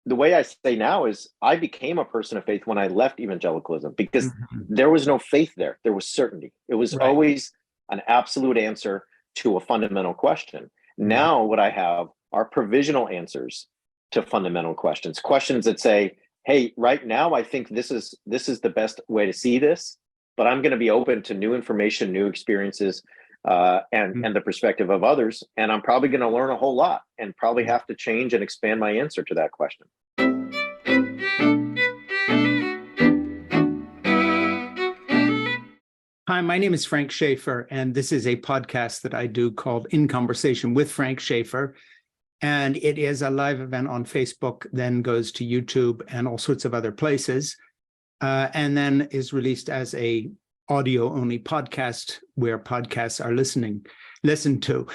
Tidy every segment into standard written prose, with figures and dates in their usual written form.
the way I say now is I became a person of faith when I left evangelicalism because Mhm. there was no faith there. There was certainty. It was Right. always an absolute answer to a fundamental question. Mhm. Now, what I have are provisional answers to fundamental questions, questions that say, hey, right now, I think this is the best way to see this, but I'm going to be open to new information, new experiences, and the perspective of others. And I'm probably going to learn a whole lot and probably have to change and expand my answer to that question. Hi, my name is Frank Schaeffer, and this is a podcast that I do called In Conversation with Frank Schaeffer. And it is a live event on Facebook, then goes to YouTube and all sorts of other places, and then is released as a audio-only podcast where podcasts are listened to.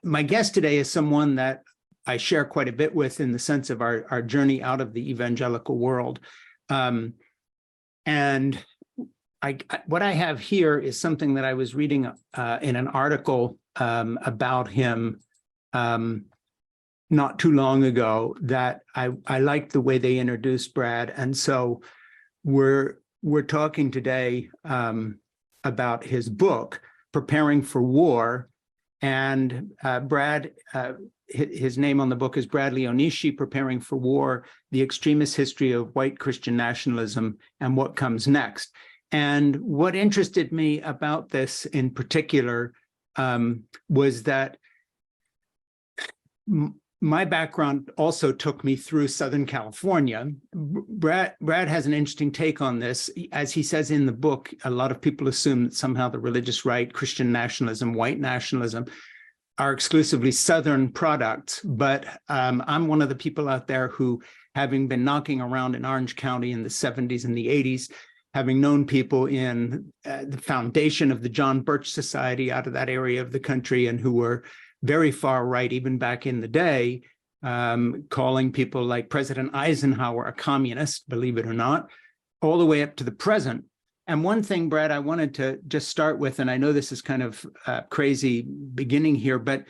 My guest today is someone that I share quite a bit with in the sense of our journey out of the evangelical world. And what I have here is something that I was reading in an article about him not too long ago that I liked the way they introduced Brad. And so we're talking today about his book, Preparing for War. And Brad, his name on the book is Bradley Onishi, Preparing for War, The Extremist History of White Christian Nationalism and What Comes Next. And what interested me about this in particular was that my background also took me through Southern California. Brad has an interesting take on this. As he says in the book, a lot of people assume that somehow the religious right, Christian nationalism, white nationalism are exclusively Southern products. But I'm one of the people out there who, having been knocking around in Orange County in the 70s and the 80s, having known people in the foundation of the John Birch Society out of that area of the country and who were very far right, even back in the day, calling people like President Eisenhower a communist, believe it or not, all the way up to the present. And one thing, Brad, I wanted to just start with, and I know this is kind of crazy beginning here, but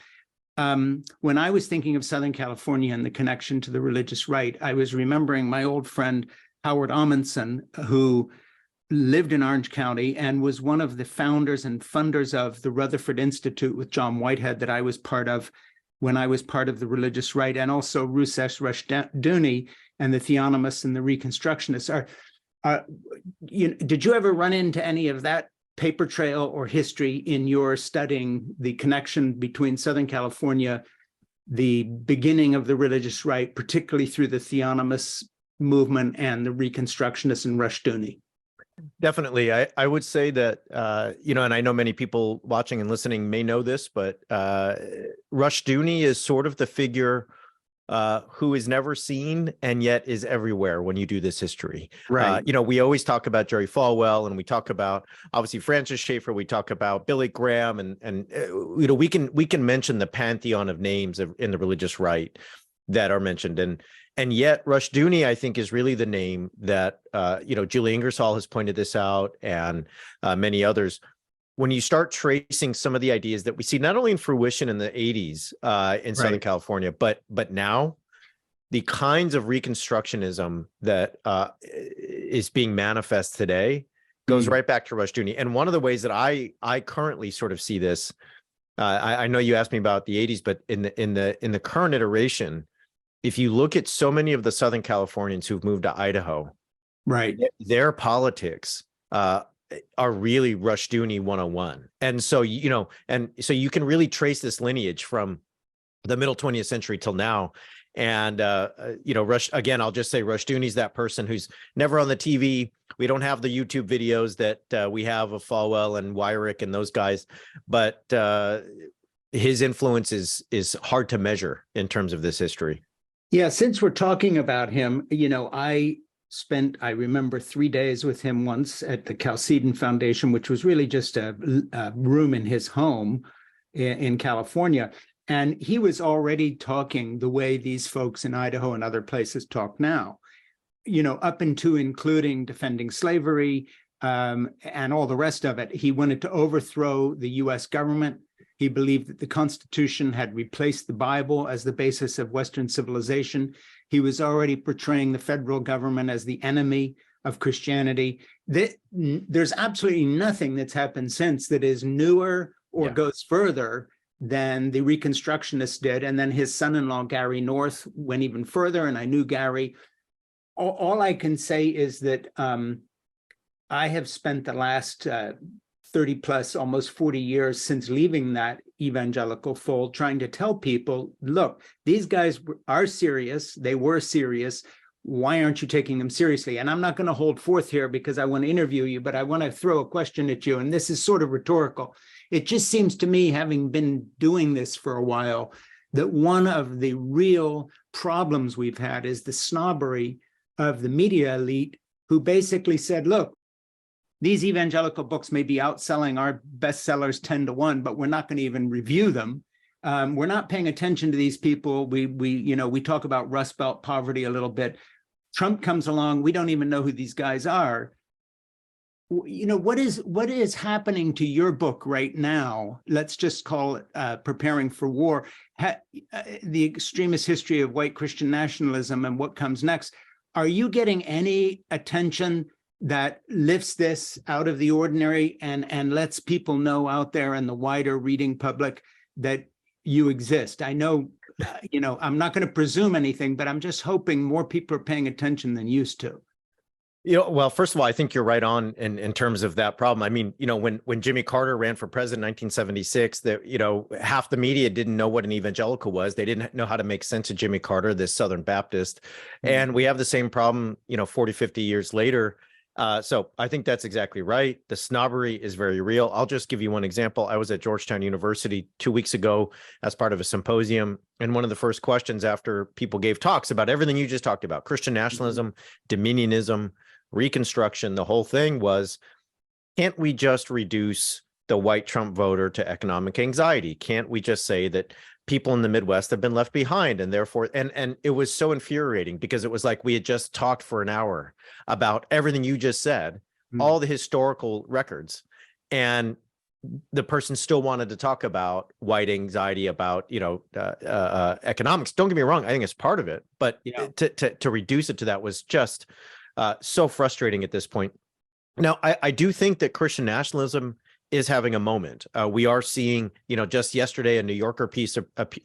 when I was thinking of Southern California and the connection to the religious right, I was remembering my old friend, Howard Amundsen, who lived in Orange County and was one of the founders and funders of the Rutherford Institute with John Whitehead that I was part of when I was part of the religious right, and also Rushdoony and the Theonomists and the Reconstructionists. Did you ever run into any of that paper trail or history in your studying the connection between Southern California, the beginning of the religious right, particularly through the Theonomist movement and the Reconstructionists and Rushdoony? Definitely. I would say that, and I know many people watching and listening may know this, but Rushdoony is sort of the figure who is never seen and yet is everywhere when you do this history. Right. We always talk about Jerry Falwell, and we talk about, obviously, Francis Schaeffer. We talk about Billy Graham, and we can mention the pantheon of names in the religious right that are mentioned. And yet Rushdoony, I think, is really the name that, Julie Ingersoll has pointed this out, and many others. When you start tracing some of the ideas that we see not only in fruition in the 80s in Southern California, but now the kinds of Reconstructionism that is being manifest today goes right back to Rushdoony. And one of the ways that I currently sort of see this, I know you asked me about the 80s, but in the current iteration, if you look at so many of the Southern Californians who've moved to Idaho, right, their politics are really Rushdoony 101. And so, you can really trace this lineage from the middle 20th century till now. And, again, I'll just say Rushdoony's that person who's never on the TV. We don't have the YouTube videos that we have of Falwell and Wyrick and those guys, but his influence is hard to measure in terms of this history. Yeah, since we're talking about him, I remember 3 days with him once at the Chalcedon Foundation, which was really just a room in his home in California. And he was already talking the way these folks in Idaho and other places talk now, up into including defending slavery and all the rest of it. He wanted to overthrow the U.S. government. He believed that the Constitution had replaced the Bible as the basis of Western civilization. He was already portraying the federal government as the enemy of Christianity. There's absolutely nothing that's happened since that is newer or goes further than the Reconstructionists did. And then his son-in-law, Gary North, went even further, and I knew Gary. All I can say is that I have spent the last 30 plus, almost 40 years since leaving that evangelical fold, trying to tell people, look, these guys are serious. They were serious. Why aren't you taking them seriously? And I'm not going to hold forth here because I want to interview you, but I want to throw a question at you. And this is sort of rhetorical. It just seems to me, having been doing this for a while, that one of the real problems we've had is the snobbery of the media elite, who basically said, look, these evangelical books may be outselling our bestsellers 10 to 1, but we're not going to even review them. We're not paying attention to these people. We talk about Rust Belt poverty a little bit. Trump comes along. We don't even know who these guys are. What is happening to your book right now? Let's just call it Preparing for War. The extremist history of white Christian nationalism and what comes next. Are you getting any attention that lifts this out of the ordinary and lets people know out there in the wider reading public that you exist? I know, I'm not going to presume anything, but I'm just hoping more people are paying attention than used to. Well, first of all, I think you're right on in terms of that problem. I mean, when Jimmy Carter ran for president in 1976, that, half the media didn't know what an evangelical was. They didn't know how to make sense of Jimmy Carter, this Southern Baptist. And we have the same problem, 40, 50 years later. So I think that's exactly right. The snobbery is very real. I'll just give you one example. I was at Georgetown University 2 weeks ago as part of a symposium. And one of the first questions after people gave talks about everything you just talked about, Christian nationalism, dominionism, Reconstruction, the whole thing was, can't we just reduce the white Trump voter to economic anxiety? Can't we just say that people in the Midwest have been left behind, and therefore, and it was so infuriating because it was like we had just talked for an hour about everything you just said, all the historical records, and the person still wanted to talk about white anxiety, about economics. Don't get me wrong, I think it's part of it, but to reduce it to that was just so frustrating at this point. Now, I do think that Christian nationalism is having a moment. We are seeing, just yesterday, a New Yorker piece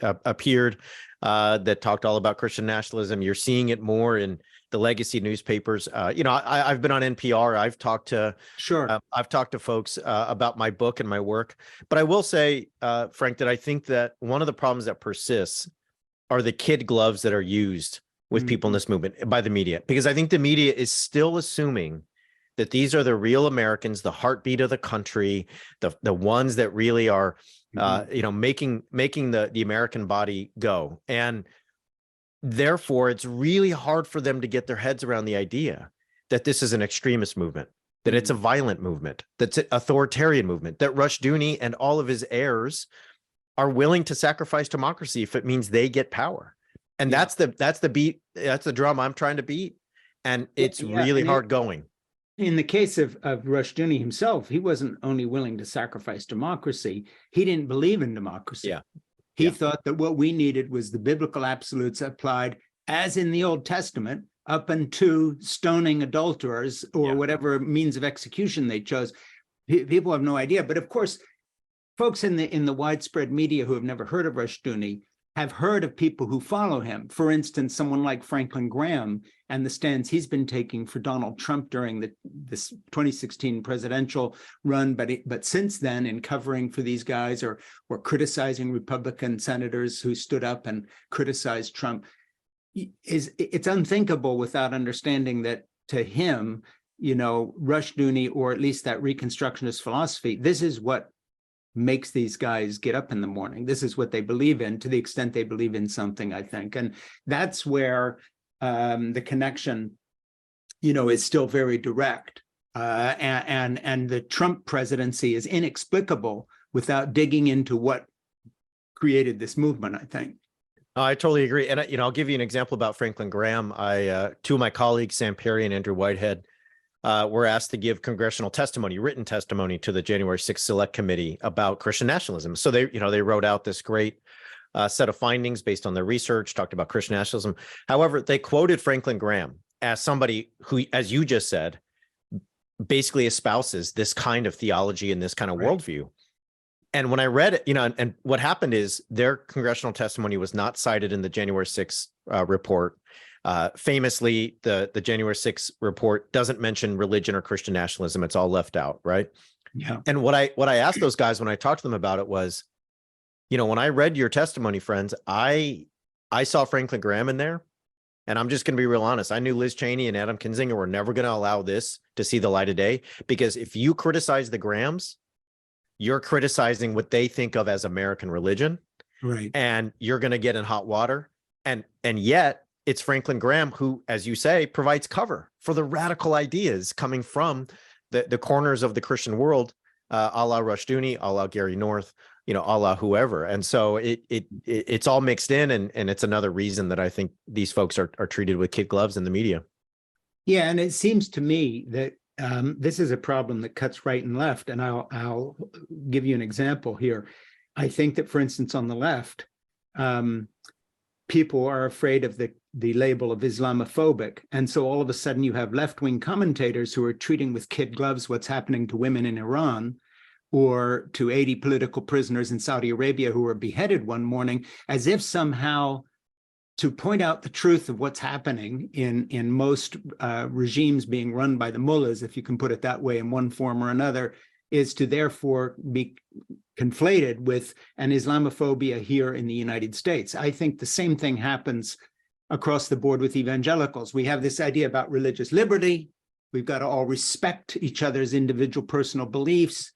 appeared that talked all about Christian nationalism. You're seeing it more in the legacy newspapers. I've been on NPR. I've talked to folks about my book and my work. But I will say, Frank, that I think that one of the problems that persists are the kid gloves that are used with people in this movement by the media, because I think the media is still assuming that these are the real Americans, the heartbeat of the country, the ones that really are, making the American body go. And therefore, it's really hard for them to get their heads around the idea that this is an extremist movement, that it's a violent movement, that's an authoritarian movement, that Rushdoony and all of his heirs are willing to sacrifice democracy if it means they get power. And that's the beat, that's the drum I'm trying to beat. And it's really hard going. In the case of Rushdoony himself, he wasn't only willing to sacrifice democracy, he didn't believe in democracy. He thought that what we needed was the biblical absolutes applied, as in the Old Testament, up unto stoning adulterers or whatever means of execution they chose. People have no idea. But of course, folks in the widespread media who have never heard of Rushdoony have heard of people who follow him. For instance, someone like Franklin Graham and the stands he's been taking for Donald Trump during this 2016 presidential run, but since then, in covering for these guys or criticizing Republican senators who stood up and criticized Trump, it's unthinkable without understanding that to him, Rushdoony, or at least that Reconstructionist philosophy, this is what makes these guys get up in the morning. This is what they believe in, to the extent they believe in something, I think. And that's where the connection, is still very direct. And the Trump presidency is inexplicable without digging into what created this movement, I think. I totally agree. And, I'll give you an example about Franklin Graham. Two of my colleagues, Sam Perry and Andrew Whitehead, were asked to give congressional testimony, written testimony to the January 6th Select Committee about Christian nationalism. So they wrote out this great set of findings based on their research, talked about Christian nationalism. However, they quoted Franklin Graham as somebody who, as you just said, basically espouses this kind of theology and this kind of worldview. And when I read it, and what happened is their congressional testimony was not cited in the January 6th report. Famously, the January 6th report doesn't mention religion or Christian nationalism. It's all left out, right? Yeah. And what I asked those guys when I talked to them about it was, when I read your testimony, friends, I saw Franklin Graham in there. And I'm just going to be real honest. I knew Liz Cheney and Adam Kinzinger were never going to allow this to see the light of day, because if you criticize the Grahams, you're criticizing what they think of as American religion. Right. And you're going to get in hot water. And yet it's Franklin Graham who, as you say, provides cover for the radical ideas coming from the corners of the Christian world, a la Rushdoony, a la Gary North, a la whoever. And so it's all mixed in, and it's another reason that I think these folks are treated with kid gloves in the media. Yeah, and it seems to me that this is a problem that cuts right and left, and I'll give you an example here. I think that, for instance, on the left, people are afraid of the label of Islamophobic, and so all of a sudden you have left-wing commentators who are treating with kid gloves what's happening to women in Iran, or to 80 political prisoners in Saudi Arabia who were beheaded one morning, as if somehow to point out the truth of what's happening in most regimes being run by the mullahs, if you can put it that way, in one form or another, is to therefore be conflated with an Islamophobia here in the United States. I think the same thing happens across the board with evangelicals. We have this idea about religious liberty. We've got to all respect each other's individual personal beliefs.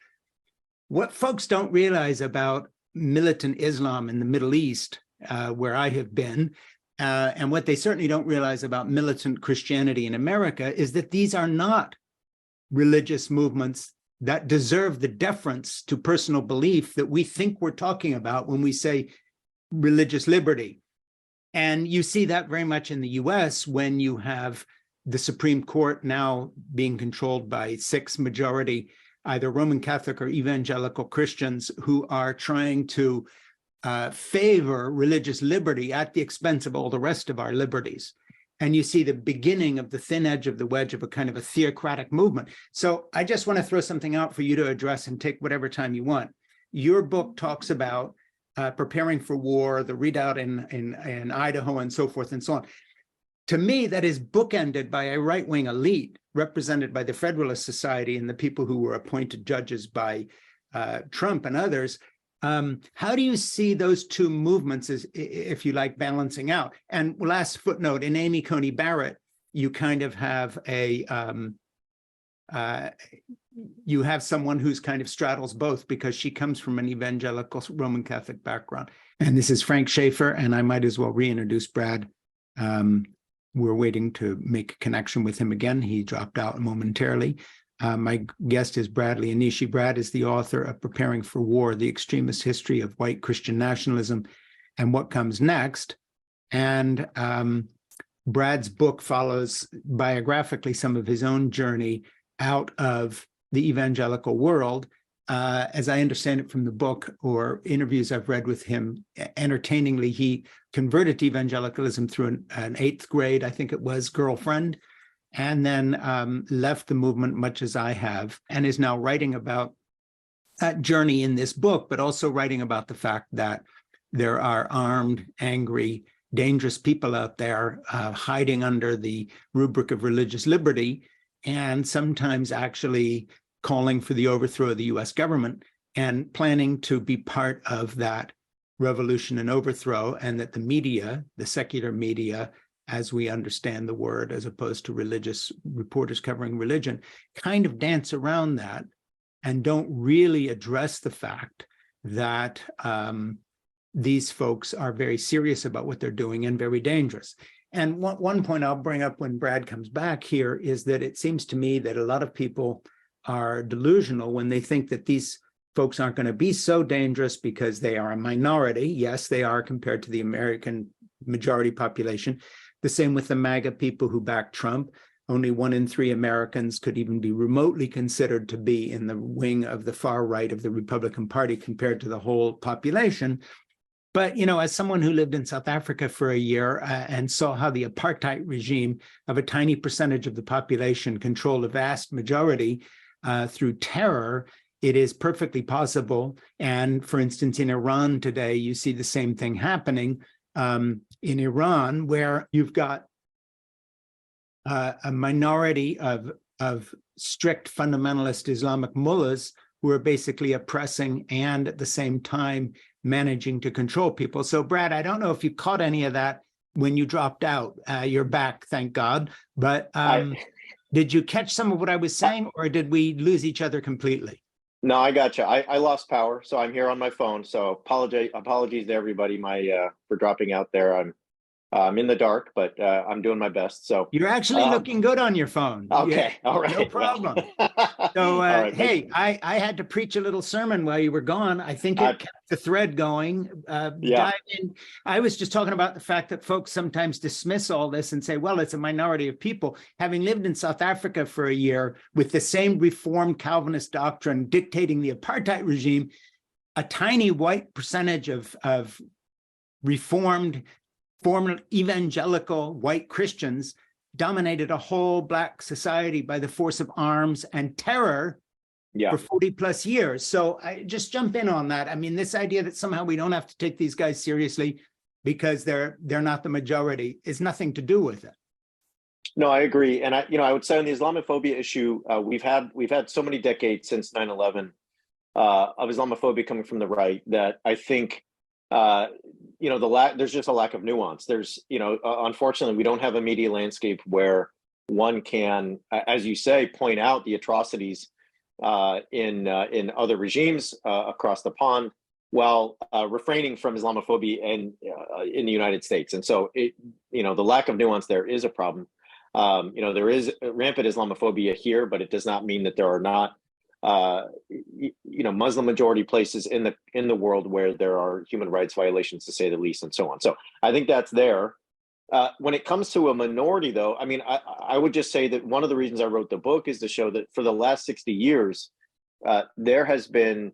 What folks don't realize about militant Islam in the Middle East, where I have been, and what they certainly don't realize about militant Christianity in America, is that these are not religious movements that deserve the deference to personal belief that we think we're talking about when we say religious liberty. And you see that very much in the US when you have the Supreme Court now being controlled by 6 majority either Roman Catholic or evangelical Christians who are trying to favor religious liberty at the expense of all the rest of our liberties. And you see the beginning of the thin edge of the wedge of a kind of a theocratic movement. So I just want to throw something out for you to address and take whatever time you want. Your book talks about preparing for war, the redoubt in Idaho, and so forth and so on. To me, that is bookended by a right-wing elite represented by the Federalist Society and the people who were appointed judges by Trump and others. How do you see those two movements as, if you like, balancing out? And last footnote, in Amy Coney Barrett, you kind of have you have someone who's kind of straddles both, because she comes from an evangelical Roman Catholic background. And this is Frank Schaeffer, and I might as well reintroduce Brad. We're waiting to make a connection with him again. He dropped out momentarily. My guest is Bradley Onishi. Brad is the author of Preparing for War, The Extremist History of White Christian Nationalism and What Comes Next. And Brad's book follows biographically some of his own journey out of the evangelical world. As I understand it from the book or interviews I've read with him, entertainingly, he converted to evangelicalism through an 8th grade, I think it was, girlfriend, and then left the movement, much as I have, and is now writing about that journey in this book, but also writing about the fact that there are armed, angry, dangerous people out there hiding under the rubric of religious liberty, and sometimes actually calling for the overthrow of the US government and planning to be part of that revolution and overthrow, and that the media, the secular media, as we understand the word, as opposed to religious reporters covering religion, kind of dance around that and don't really address the fact that these folks are very serious about what they're doing and very dangerous. And one point I'll bring up when Brad comes back here is that it seems to me that a lot of people are delusional when they think that these folks aren't going to be so dangerous because they are a minority. Yes, they are compared to the American majority population. The same with the MAGA people who back Trump. only 1 in 3 Americans could even be remotely considered to be in the wing of the far right of the Republican Party compared to the whole population. But, as someone who lived in South Africa for a year and saw how the apartheid regime of a tiny percentage of the population controlled a vast majority through terror, it is perfectly possible. And for instance, in Iran today, you see the same thing happening in Iran, where you've got a minority of strict fundamentalist Islamic mullahs who are basically oppressing and at the same time managing to control people. So, Brad, I don't know if you caught any of that when you dropped out. You're back, thank God. But did you catch some of what I was saying, or did we lose each other completely? No, I got you. I lost power, so I'm here on my phone. So apologies to everybody for dropping out there. I'm in the dark, but I'm doing my best. So you're actually looking good on your phone. Okay, all right, no problem. Well. So, Right, hey, I had to preach a little sermon while you were gone. I think it kept the thread going. Dive in. I was just talking about the fact that folks sometimes dismiss all this and say, well, it's a minority of people. Having lived in South Africa for a year with the same Reformed Calvinist doctrine dictating the apartheid regime, a tiny white percentage of Reformed, former evangelical white Christians dominated a whole Black society by the force of arms and terror for 40 plus years. So I just jump in on that. I mean, this idea that somehow we don't have to take these guys seriously because they're not the majority is nothing to do with it. No, I agree. And I would say on the Islamophobia issue, we've had so many decades since 9/11 of Islamophobia coming from the right that I think there's just a lack of nuance. There's, unfortunately, we don't have a media landscape where one can, as you say, point out the atrocities in other regimes across the pond, while refraining from Islamophobia in the United States. And so, the lack of nuance there is a problem. There is rampant Islamophobia here, but it does not mean that there are not Muslim majority places in the world where there are human rights violations, to say the least, and so on. So I think that's there. When it comes to a minority, though, I mean, I would just say that one of the reasons I wrote the book is to show that for the last 60 years, there has been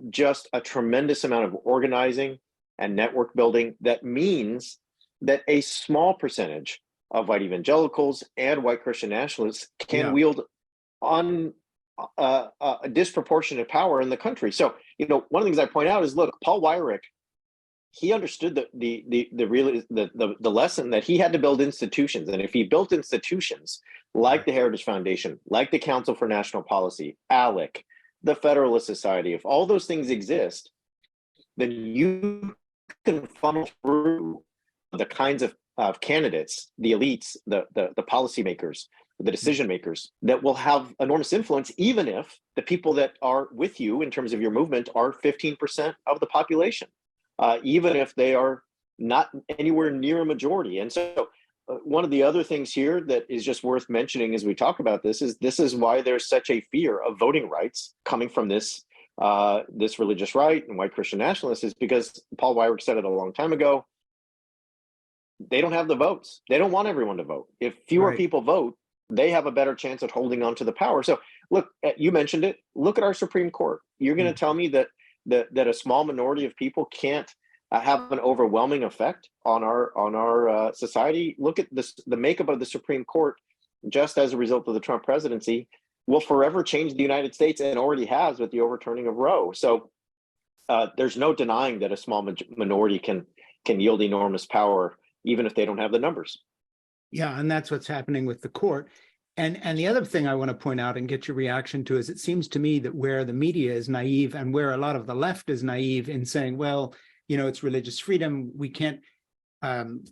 just a tremendous amount of organizing and network building that means that a small percentage of white evangelicals and white Christian nationalists can wield a disproportionate power in the country. So, one of the things I point out is, look, Paul Weyrich, he understood the lesson that he had to build institutions, and if he built institutions like the Heritage Foundation, like the Council for National Policy, ALEC, the Federalist Society, if all those things exist, then you can funnel through the kinds of candidates, the elites, the policymakers, the decision makers that will have enormous influence, even if the people that are with you in terms of your movement are 15% of the population, even if they are not anywhere near a majority. And so one of the other things here that is just worth mentioning as we talk about this is why there's such a fear of voting rights coming from this religious right and white Christian nationalists, is because Paul Weyrich said it a long time ago. They don't have the votes. They don't want everyone to vote. If fewer people vote, they have a better chance at holding on to the power. So look, you mentioned it. Look at our Supreme Court. You're going to tell me that a small minority of people can't have an overwhelming effect on our society? Look at this, the makeup of the Supreme Court, just as a result of the Trump presidency, will forever change the United States, and already has with the overturning of Roe. So there's no denying that a small minority can yield enormous power, even if they don't have the numbers. Yeah, and that's what's happening with the court. And the other thing I want to point out and get your reaction to is, it seems to me that where the media is naive and where a lot of the left is naive in saying, well, it's religious freedom, we can't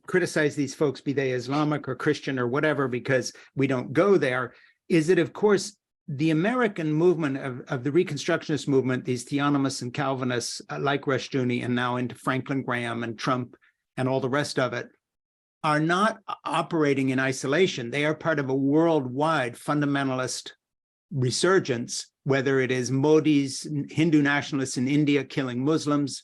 criticize these folks, be they Islamic or Christian or whatever, because we don't go there, is that, of course, the American movement of the Reconstructionist movement, these theonomists and Calvinists like Rushdoony and now into Franklin Graham and Trump and all the rest of it, are not operating in isolation. They are part of a worldwide fundamentalist resurgence, whether it is Modi's Hindu nationalists in India killing Muslims,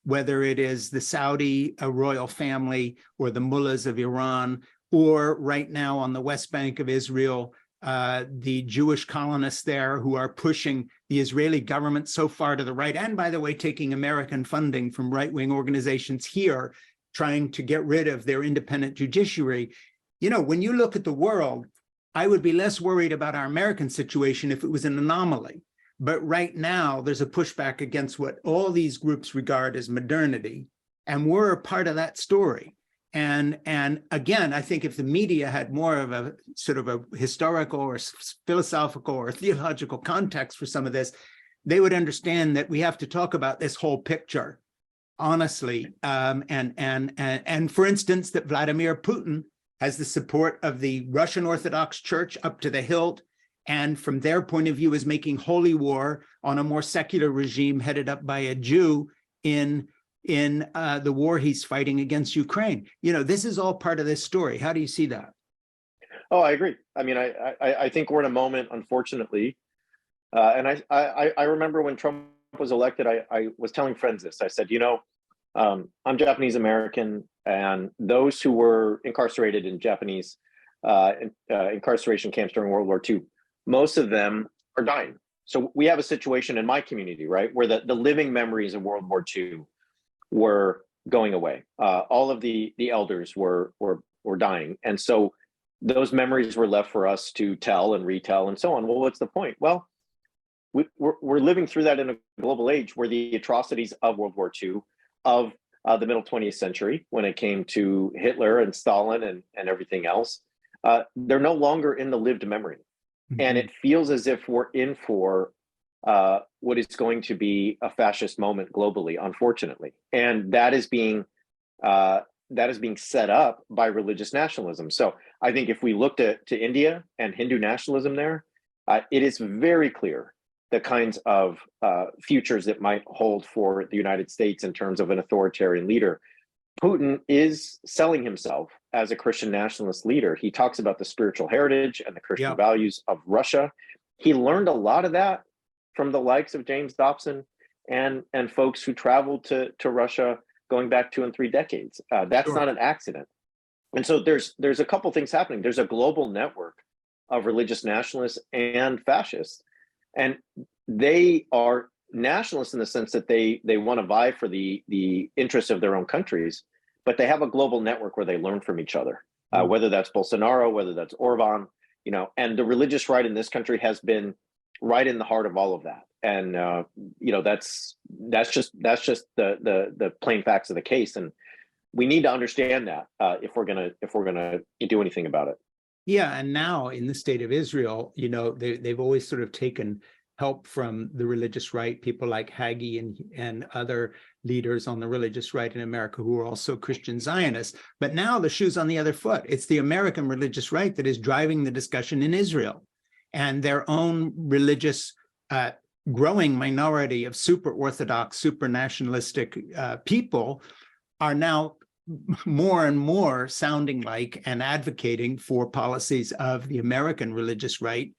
whether it is the Saudi royal family or the mullahs of Iran, or right now on the West Bank of Israel, the Jewish colonists there who are pushing the Israeli government so far to the right, and by the way, taking American funding from right-wing organizations here, trying to get rid of their independent judiciary. You know, when you look at the world, I would be less worried about our American situation if it was an anomaly. But right now, there's a pushback against what all these groups regard as modernity, and we're a part of that story. And again, I think if the media had more of a sort of a historical or philosophical or theological context for some of this, they would understand that we have to talk about this whole picture honestly. And for instance, that Vladimir Putin has the support of the Russian Orthodox Church up to the hilt, and from their point of view is making holy war on a more secular regime headed up by a Jew in the war he's fighting against Ukraine. You know, this is all part of this story. How do you see that? Oh, I agree. I mean, I think we're in a moment, unfortunately, and I remember when Trump was elected, I was telling friends this. I said, you know, I'm Japanese American, and those who were incarcerated in Japanese incarceration camps during World War II, most of them are dying. So we have a situation in my community, right, where the living memories of World War II were going away. All of the elders were dying, and so those memories were left for us to tell and retell and so on. Well, what's the point? Well, we're living through that in a global age where the atrocities of World War II, of the middle 20th century, when it came to Hitler and Stalin and everything else, they're no longer in the lived memory. Mm-hmm. And it feels as if we're in for what is going to be a fascist moment globally, unfortunately. And that is being set up by religious nationalism. So I think if we looked to India and Hindu nationalism there, it is very clear the kinds of futures that might hold for the United States in terms of an authoritarian leader. Putin is selling himself as a Christian nationalist leader. He talks about the spiritual heritage and the Christian values of Russia. He learned a lot of that from the likes of James Dobson and folks who traveled to Russia going back 2 and 3 decades. That's not an accident. And so there's a couple things happening. There's a global network of religious nationalists and fascists. And they are nationalists in the sense that they want to vie for the interests of their own countries, but they have a global network where they learn from each other, whether that's Bolsonaro, whether that's Orban, you know, and the religious right in this country has been right in the heart of all of that. And, you know, that's just the plain facts of the case. And we need to understand that if we're gonna do anything about it. Yeah, and now in the state of Israel, you know, they've always sort of taken help from the religious right, people like Hagee and other leaders on the religious right in America who are also Christian Zionists. But now the shoe's on the other foot. It's the American religious right that is driving the discussion in Israel, and their own religious growing minority of super Orthodox, super nationalistic people are now more and more sounding like and advocating for policies of the American religious right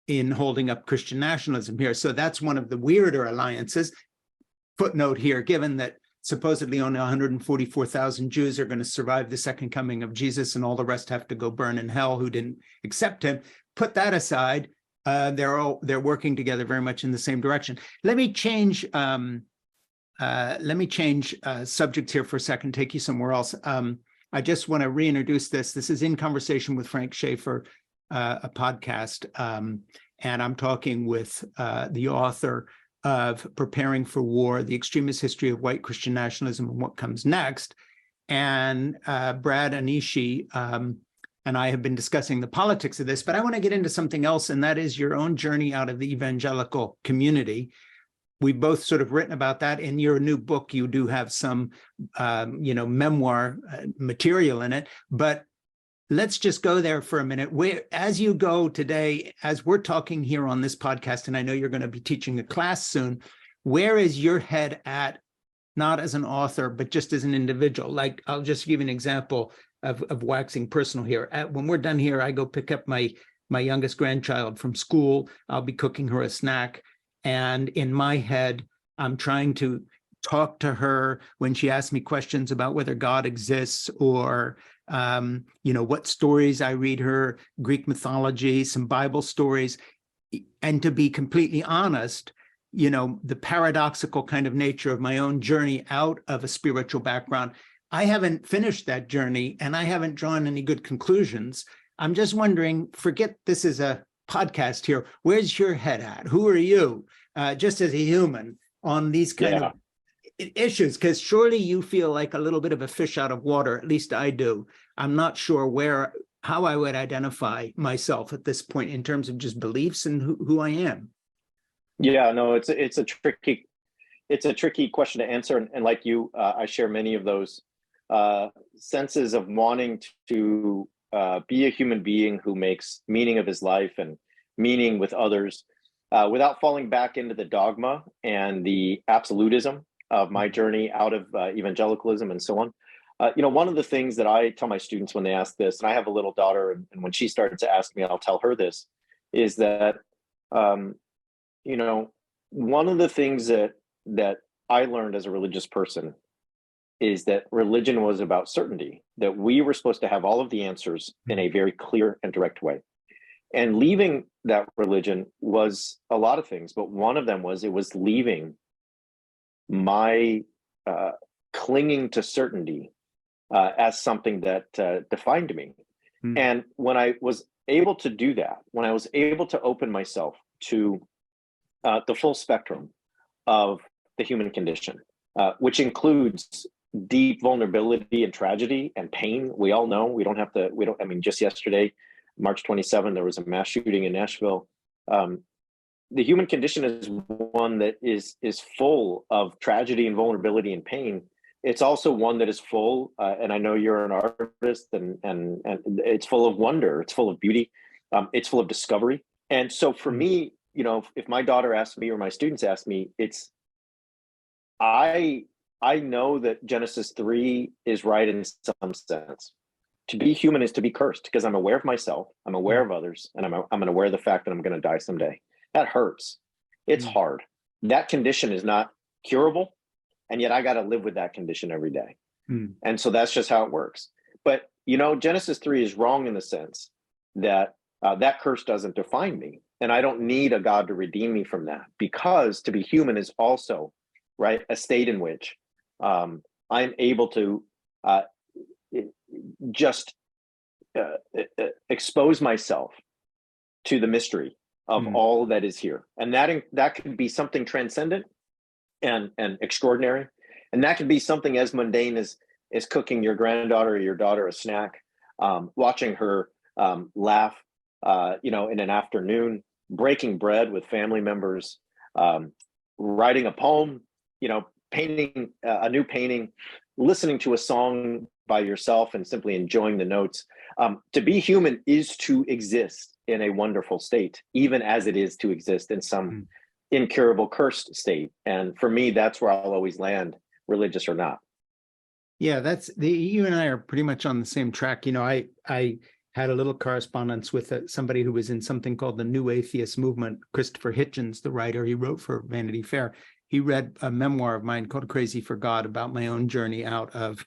in holding up Christian nationalism here. So that's one of the weirder alliances. Footnote here, given that supposedly only 144,000 Jews are going to survive the second coming of Jesus and all the rest have to go burn in hell who didn't accept him. Put that aside, they're working together very much in the same direction. Let me change subjects here for a second, take you somewhere else. I just want to reintroduce this. This is In Conversation with Frank Schaeffer, a podcast, and I'm talking with the author of Preparing for War, The Extremist History of White Christian Nationalism and What Comes Next. And Brad Onishi and I have been discussing the politics of this, but I want to get into something else, and that is your own journey out of the evangelical community. We've both sort of written about that. In your new book, you do have some, memoir material in it, but let's just go there for a minute. Where, as you go today, as we're talking here on this podcast, and I know you're going to be teaching a class soon, where is your head at, not as an author, but just as an individual? Like, I'll just give you an example of waxing personal here. When we're done here, I go pick up my youngest grandchild from school. I'll be cooking her a snack. And in my head, I'm trying to talk to her when she asks me questions about whether God exists or what stories I read her, Greek mythology, some Bible stories, and to be completely honest, the paradoxical kind of nature of my own journey out of a spiritual background. I haven't finished that journey and I haven't drawn any good conclusions. I'm just wondering, forget this is a podcast here. Where's your head at? Who are you, just as a human, on these kind of issues? Because surely you feel like a little bit of a fish out of water. At least I do. I'm not sure how I would identify myself at this point in terms of just beliefs and who I am. Yeah, no, it's a tricky question to answer, and like you, I share many of those senses of wanting to be a human being who makes meaning of his life and meaning with others, without falling back into the dogma and the absolutism of my journey out of evangelicalism and so on. One of the things that I tell my students when they ask this, and I have a little daughter, and when she started to ask me, I'll tell her this, is that one of the things that I learned as a religious person is that religion was about certainty, that we were supposed to have all of the answers in a very clear and direct way. And leaving that religion was a lot of things, but one of them was, it was leaving my clinging to certainty as something that defined me. And when I was able to do that, when I was able to open myself to the full spectrum of the human condition, which includes deep vulnerability and tragedy and pain. We all know, just yesterday, March 27, there was a mass shooting in Nashville. The human condition is one that is full of tragedy and vulnerability and pain. It's also one that is full, and I know you're an artist, and it's full of wonder, it's full of beauty, it's full of discovery. And so for me, if my daughter asks me or my students ask me, I know that Genesis 3 is right in some sense. To be human is to be cursed, because I'm aware of myself, I'm aware of others, and I'm aware of the fact that I'm going to die someday. That hurts. It's hard. That condition is not curable, and yet I got to live with that condition every day. And so that's just how it works. But Genesis 3 is wrong in the sense that that curse doesn't define me, and I don't need a God to redeem me from that, because to be human is also, right, a state in which I'm able to just expose myself to the mystery of all that is here, and that could be something transcendent and extraordinary, and that could be something as mundane as cooking your granddaughter or your daughter a snack, watching her laugh, in an afternoon, breaking bread with family members, writing a poem, painting a new painting, listening to a song by yourself and simply enjoying the notes. To be human is to exist in a wonderful state, even as it is to exist in some incurable cursed state. And for me, that's where I'll always land, religious or not. Yeah, you and I are pretty much on the same track. I had a little correspondence with somebody who was in something called the New Atheist Movement, Christopher Hitchens, the writer. He wrote for Vanity Fair. He read a memoir of mine called Crazy for God about my own journey out of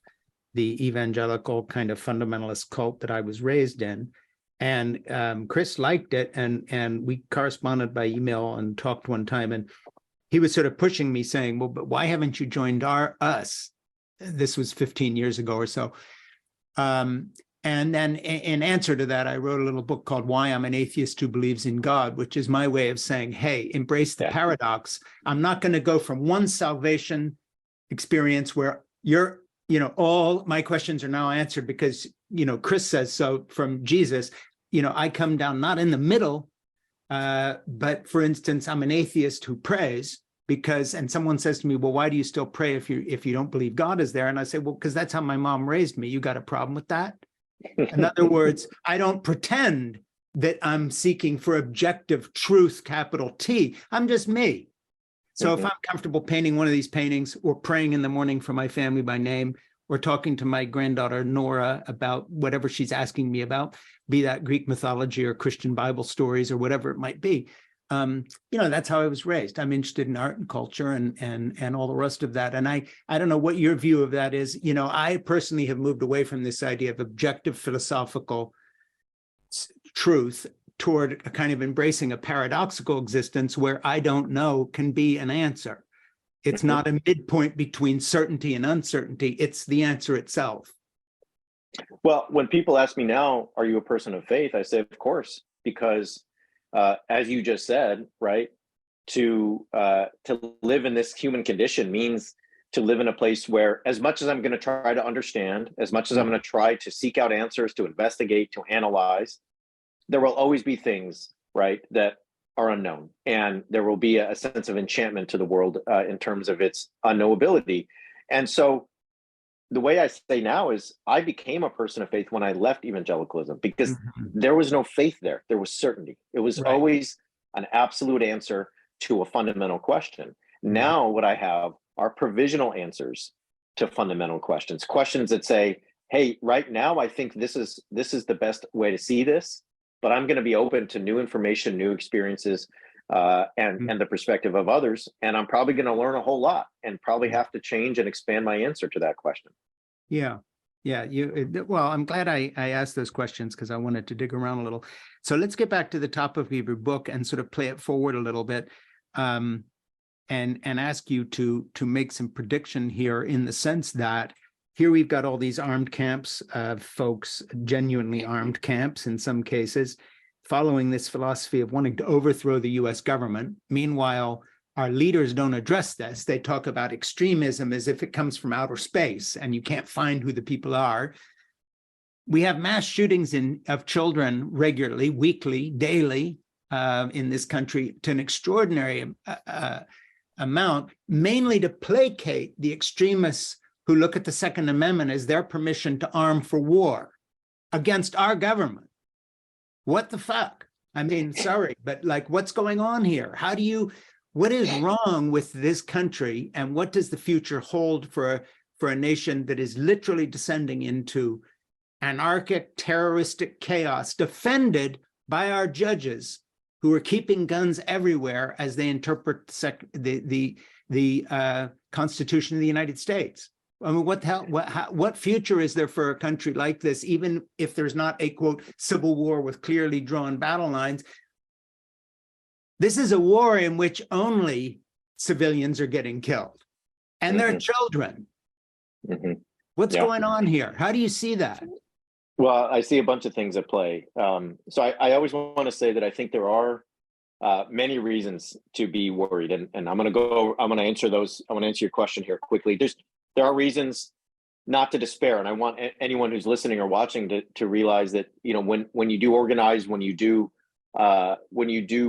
the evangelical kind of fundamentalist cult that I was raised in. And Chris liked it, and we corresponded by email and talked one time. And he was sort of pushing me, saying, well, but why haven't you joined us? This was 15 years ago or so. And then in answer to that, I wrote a little book called Why I'm an Atheist Who Believes in God, which is my way of saying, hey, embrace the paradox. I'm not going to go from one salvation experience where all my questions are now answered because, Chris says so from Jesus. I come down not in the middle, but for instance, I'm an atheist who prays and someone says to me, well, why do you still pray if you don't believe God is there? And I say, well, because that's how my mom raised me. You got a problem with that? In other words, I don't pretend that I'm seeking for objective truth, capital T. I'm just me. So if I'm comfortable painting one of these paintings or praying in the morning for my family by name or talking to my granddaughter, Nora, about whatever she's asking me about, be that Greek mythology or Christian Bible stories or whatever it might be, That's how I was raised. I'm interested in art and culture and all the rest of that. And I don't know what your view of that is. I personally have moved away from this idea of objective philosophical truth toward a kind of embracing a paradoxical existence where I don't know can be an answer. It's not a midpoint between certainty and uncertainty. It's the answer itself. Well, when people ask me now, are you a person of faith? I say, of course, because as you just said, right, to live in this human condition means to live in a place where, as much as I'm going to try to understand, as much as I'm going to try to seek out answers, to investigate, to analyze, there will always be things, right, that are unknown. And there will be a sense of enchantment to the world in terms of its unknowability. And so the way I say now is I became a person of faith when I left evangelicalism, because there was no faith there. There was certainty. It was always an absolute answer to a fundamental question. Now what I have are provisional answers to fundamental questions, questions that say, hey, right now I think this is the best way to see this, but I'm going to be open to new information, new experiences, and the perspective of others. And I'm probably going to learn a whole lot and probably have to change and expand my answer to that question. Yeah. Well, I'm glad I asked those questions because I wanted to dig around a little. So let's get back to the topic of your book and sort of play it forward a little bit, and ask you to make some prediction here, in the sense that here we've got all these armed camps, folks, genuinely armed camps in some cases, following this philosophy of wanting to overthrow the US government. Meanwhile, our leaders don't address this. They talk about extremism as if it comes from outer space and you can't find who the people are. We have mass shootings of children regularly, weekly, daily in this country to an extraordinary amount, mainly to placate the extremists who look at the Second Amendment as their permission to arm for war against our government. What the fuck? I mean, sorry, but like, what's going on here? What is wrong with this country, and what does the future hold for a nation that is literally descending into anarchic, terroristic chaos, defended by our judges who are keeping guns everywhere as they interpret the Constitution of the United States? I mean, what the hell? What future is there for a country like this, even if there's not a, quote, civil war with clearly drawn battle lines? This is a war in which only civilians are getting killed, and their children. What's going on here? How do you see that? Well, I see a bunch of things at play. So I always want to say that I think there are many reasons to be worried, and I'm going to answer those. I want to answer your question here quickly. There are reasons not to despair, and I want anyone who's listening or watching to realize that, you know, when you do organize, when you do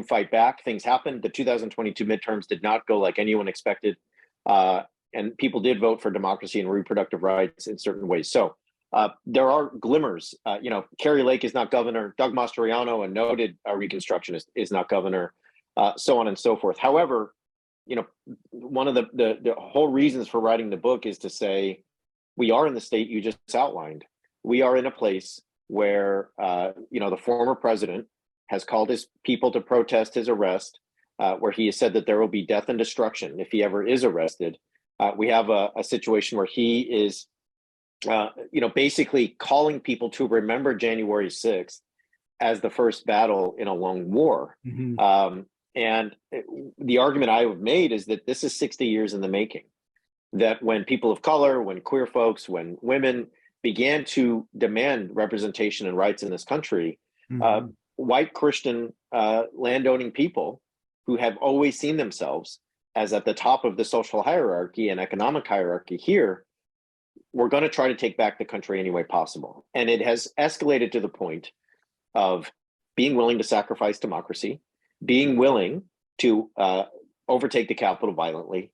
fight back, things happen. The 2022 midterms did not go like anyone expected, and people did vote for democracy and reproductive rights in certain ways. So there are glimmers. You know, Kerry Lake is not governor. Doug Mastriano, a noted Reconstructionist, is not governor. So on and so forth. However, you know, one of the whole reasons for writing the book is to say we are in the state you just outlined. We are in a place where you know, the former president has called his people to protest his arrest, where he has said that there will be death and destruction if he ever is arrested. We have a situation where he is, you know, basically calling people to remember January 6th as the first battle in a long war. And the argument I have made is that this is 60 years in the making, that when people of color, when queer folks, when women began to demand representation and rights in this country, white Christian landowning people who have always seen themselves as at the top of the social hierarchy and economic hierarchy here, we're going to try to take back the country any way possible. And it has escalated to the point of being willing to sacrifice democracy, being willing to overtake the Capitol violently.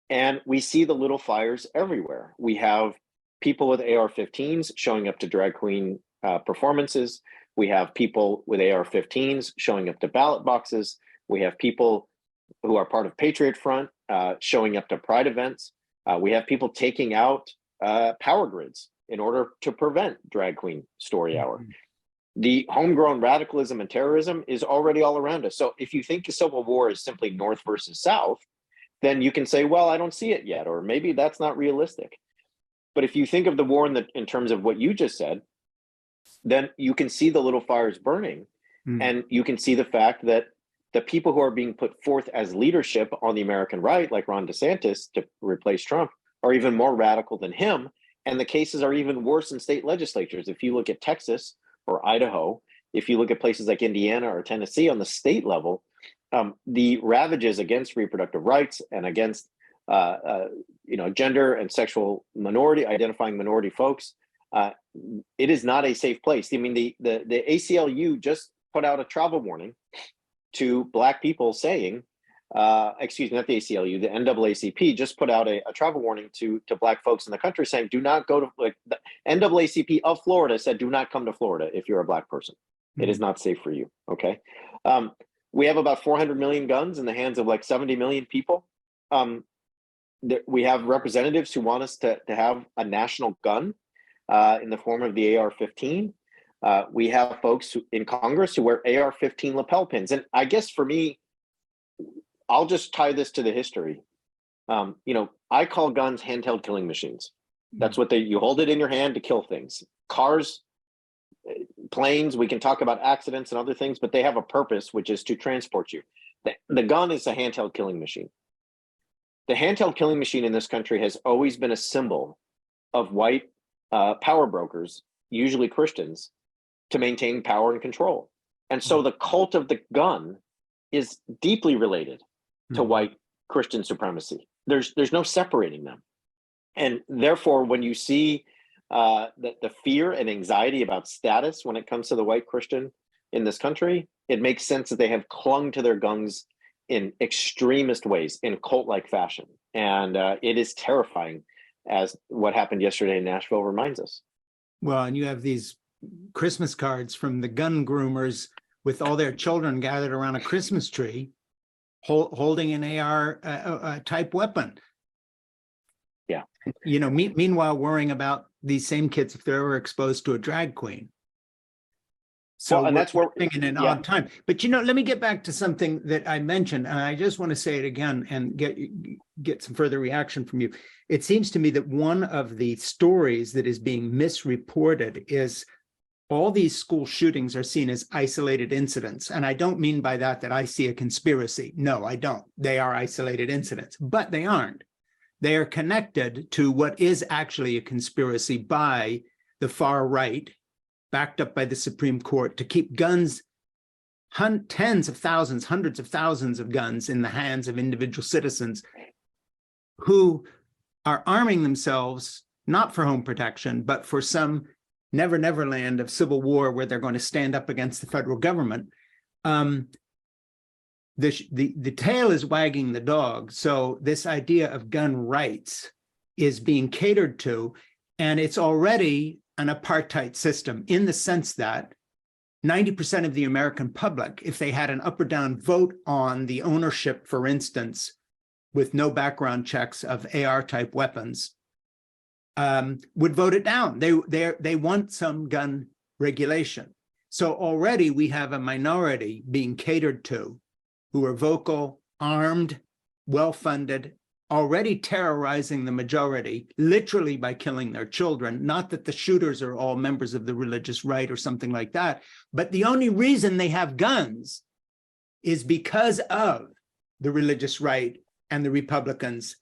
And we see the little fires everywhere. We have people with AR-15s showing up to drag queen performances. We have people with AR-15s showing up to ballot boxes. We have people who are part of Patriot Front showing up to pride events. We have people taking out power grids in order to prevent drag queen story hour. The homegrown radicalism and terrorism is already all around us. So if you think a civil war is simply North versus South, then you can say, well, I don't see it yet, or maybe that's not realistic. But if you think of the war in terms of what you just said, then you can see the little fires burning. And you can see the fact that the people who are being put forth as leadership on the American right, like Ron DeSantis to replace Trump, are even more radical than him. And the cases are even worse in state legislatures. If you look at Texas or Idaho, if you look at places like Indiana or Tennessee on the state level, the ravages against reproductive rights and against gender and sexual identifying minority folks, it is not a safe place. I mean, the ACLU just put out a travel warning to Black people saying, excuse me, not the ACLU, the NAACP just put out a travel warning to Black folks in the country saying, do not go to, like, the NAACP of Florida said, do not come to Florida if you're a Black person. It is not safe for you, okay? We have about 400 million guns in the hands of like 70 million people. We have representatives who want us to have a national gun in the form of the AR-15. We have folks in Congress who wear AR-15 lapel pins. And I guess for me, I'll just tie this to the history. I call guns handheld killing machines. That's what you hold it in your hand to kill things. Cars, planes, we can talk about accidents and other things, but they have a purpose, which is to transport you. The gun is a handheld killing machine. The handheld killing machine in this country has always been a symbol of white power brokers, usually Christians, to maintain power and control. And so the cult of the gun is deeply related to white Christian supremacy. There's no separating them. And therefore, when you see the fear and anxiety about status when it comes to the white Christian in this country, it makes sense that they have clung to their guns in extremist ways, in cult-like fashion. And it is terrifying, as what happened yesterday in Nashville reminds us. Well, and you have these Christmas cards from the gun groomers with all their children gathered around a Christmas tree, holding an AR type weapon. Yeah. Meanwhile, worrying about these same kids if they're ever exposed to a drag queen. So and that's where in an odd time. But let me get back to something that I mentioned, and I just want to say it again and get some further reaction from you. It seems to me that one of the stories that is being misreported is all these school shootings are seen as isolated incidents. And I don't mean by that I see a conspiracy. No, I don't. They are isolated incidents, but they aren't. They are connected to what is actually a conspiracy by the far right, backed up by the Supreme Court, to keep guns, tens of thousands, hundreds of thousands of guns in the hands of individual citizens who are arming themselves not for home protection, but for some never land of civil war where they're going to stand up against the federal government. The tail is wagging the dog. So this idea of gun rights is being catered to, and it's already an apartheid system in the sense that 90% of the American public, if they had an up or down vote on the ownership, for instance, with no background checks of AR-type weapons, would vote it down. They want some gun regulation. So already we have a minority being catered to who are vocal, armed, well-funded, already terrorizing the majority, literally by killing their children. Not that the shooters are all members of the religious right or something like that, but the only reason they have guns is because of the religious right and the Republicans,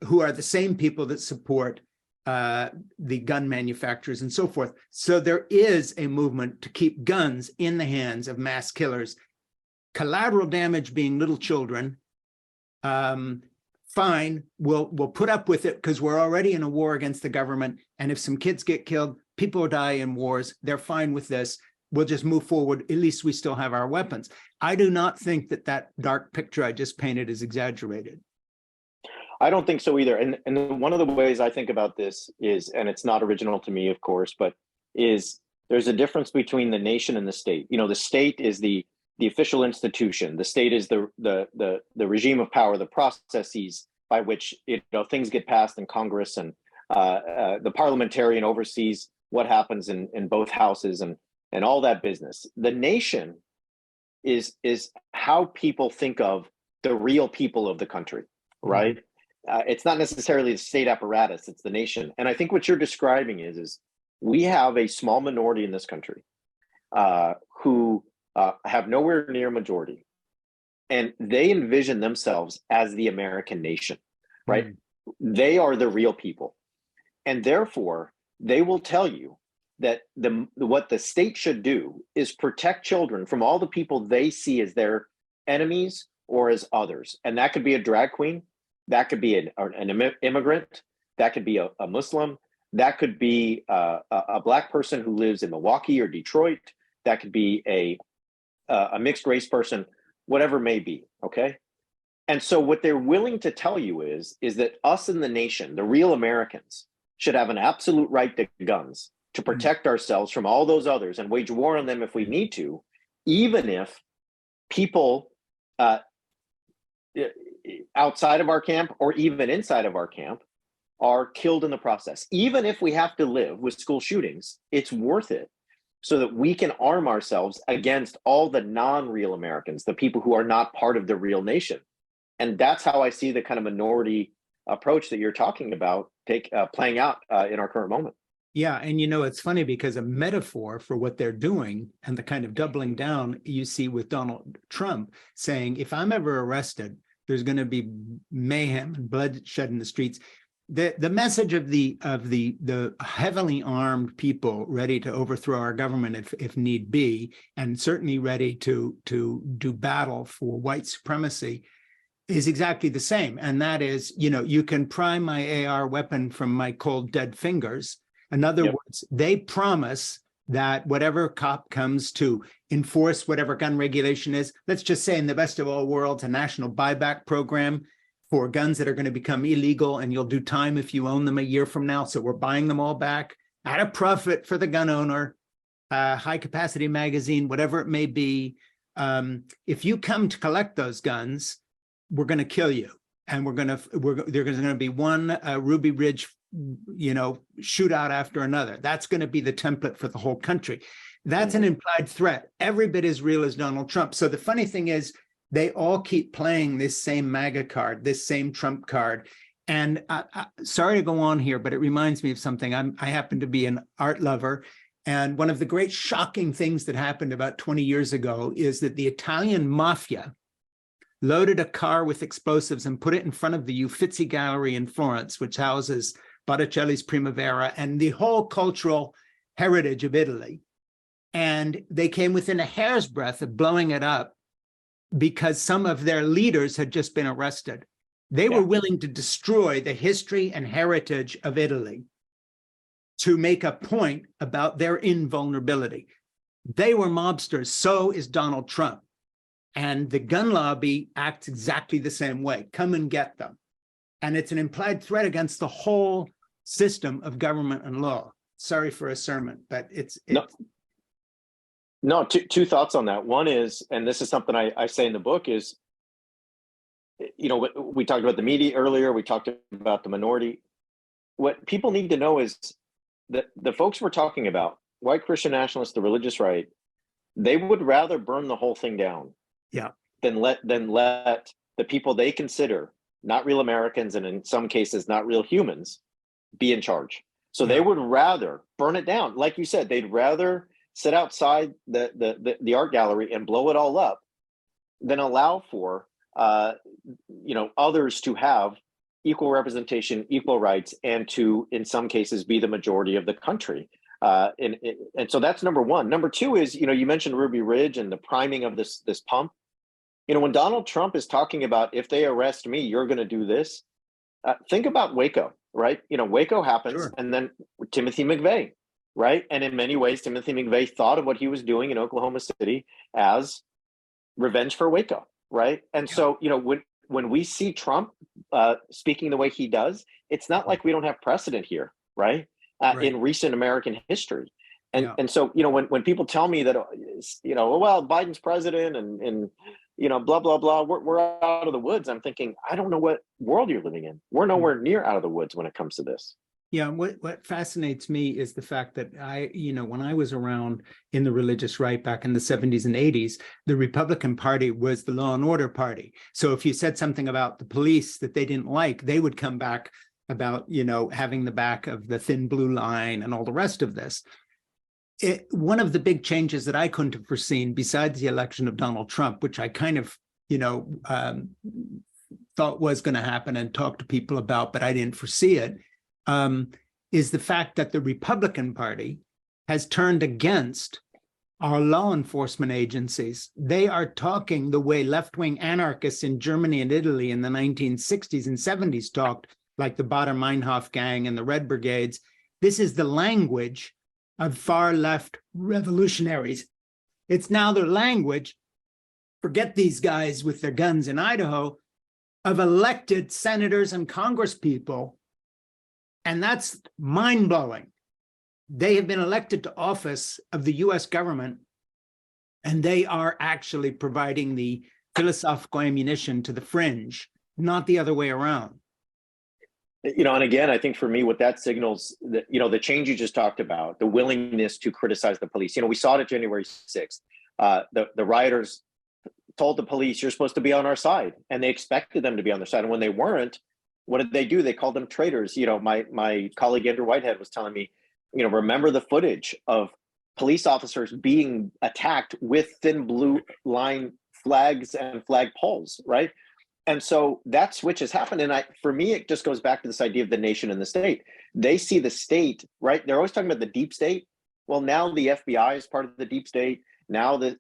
who are the same people that support the gun manufacturers and so forth. So there is a movement to keep guns in the hands of mass killers. Collateral damage being little children, fine, we'll put up with it because we're already in a war against the government. And if some kids get killed, people die in wars, they're fine with this. We'll just move forward. At least we still have our weapons. I do not think that dark picture I just painted is exaggerated. I don't think so either. And one of the ways I think about this is, and it's not original to me, of course, but is there's a difference between the nation and the state. The state is the official institution. The state is the regime of power, the processes by which things get passed in Congress, and the parliamentarian oversees what happens in both houses, and and all that business. The nation is how people think of the real people of the country, right? It's not necessarily the state apparatus, it's the nation. And I think what you're describing is we have a small minority in this country who have nowhere near majority, and they envision themselves as the American nation, right? They are the real people, and therefore they will tell you that what the state should do is protect children from all the people they see as their enemies or as others. And that could be a drag queen, that could be an immigrant, that could be a Muslim, that could be a Black person who lives in Milwaukee or Detroit, that could be a mixed race person, whatever it may be, okay? And so what they're willing to tell you is that us in the nation, the real Americans, should have an absolute right to guns, to protect ourselves from all those others and wage war on them if we need to, even if people outside of our camp or even inside of our camp are killed in the process. Even if we have to live with school shootings, it's worth it so that we can arm ourselves against all the non-real Americans, the people who are not part of the real nation. And that's how I see the kind of minority approach that you're talking about playing out in our current moment. Yeah, and it's funny because a metaphor for what they're doing and the kind of doubling down you see with Donald Trump saying, if I'm ever arrested, there's going to be mayhem and bloodshed in the streets. The message of the heavily armed people ready to overthrow our government if need be, and certainly ready to do battle for white supremacy, is exactly the same. And that is, you can pry my AR weapon from my cold dead fingers. In other words, they promise that whatever cop comes to enforce whatever gun regulation is, let's just say in the best of all worlds, a national buyback program for guns that are going to become illegal, and you'll do time if you own them a year from now. So we're buying them all back at a profit for the gun owner, high capacity magazine, whatever it may be. If you come to collect those guns, we're going to kill you. And there's going to be one Ruby Ridge shootout after another. That's going to be the template for the whole country. That's an implied threat, every bit as real as Donald Trump. So the funny thing is, they all keep playing this same MAGA card, this same Trump card. And sorry to go on here, but it reminds me of something. I happen to be an art lover. And one of the great shocking things that happened about 20 years ago is that the Italian mafia loaded a car with explosives and put it in front of the Uffizi Gallery in Florence, which houses Botticelli's Primavera and the whole cultural heritage of Italy. And they came within a hair's breadth of blowing it up because some of their leaders had just been arrested. They were willing to destroy the history and heritage of Italy to make a point about their invulnerability. They were mobsters, so is Donald Trump. And the gun lobby acts exactly the same way. Come and get them. And it's an implied threat against the whole system of government and law. Sorry for a sermon, but it's No, two thoughts on that. One is, and this is something I say in the book, is, we talked about the media earlier, we talked about the minority. What people need to know is that the folks we're talking about, white Christian nationalists, the religious right, they would rather burn the whole thing down than let the people they consider not real Americans, and in some cases not real humans, be in charge. So they would rather burn it down. Like you said, they'd rather sit outside the art gallery and blow it all up than allow for others to have equal representation, equal rights, and to, in some cases, be the majority of the country. And so that's number one. Number two is, you mentioned Ruby Ridge and the priming of this pump. When Donald Trump is talking about, if they arrest me, you're going to do this. Think about Waco, right? Waco happens, and then Timothy McVeigh, right? And in many ways, Timothy McVeigh thought of what he was doing in Oklahoma City as revenge for Waco, right? And so, when we see Trump speaking the way he does, it's not like we don't have precedent here, right? In recent American history. And so, when people tell me that, well, Biden's president and blah, blah, blah, we're out of the woods, I'm thinking, I don't know what world you're living in. We're nowhere near out of the woods when it comes to this. Yeah, what fascinates me is the fact that when I was around in the religious right back in the 70s and 80s, the Republican Party was the law and order party. So if you said something about the police that they didn't like, they would come back about, having the back of the thin blue line and all the rest of this. One of the big changes that I couldn't have foreseen, besides the election of Donald Trump, which I kind of, thought was going to happen and talked to people about, but I didn't foresee it, is the fact that the Republican Party has turned against our law enforcement agencies. They are talking the way left-wing anarchists in Germany and Italy in the 1960s and 70s talked, like the Baader-Meinhof gang and the Red Brigades. This is the language of far-left revolutionaries. It's now their language, forget these guys with their guns in Idaho, of elected senators and congresspeople. And that's mind-blowing. They have been elected to office of the US government, and they are actually providing the philosophical ammunition to the fringe, not the other way around. And again, I think for me, what that signals, that, the change you just talked about, the willingness to criticize the police. We saw it at January 6th. The rioters told the police, you're supposed to be on our side. And they expected them to be on their side. And when they weren't, what did they do? They called them traitors. My colleague Andrew Whitehead was telling me, remember the footage of police officers being attacked with thin blue line flags and flag poles, right? And so that switch has happened. And for me, it just goes back to this idea of the nation and the state. They see the state, right? They're always talking about the deep state. Well, now the FBI is part of the deep state. Now the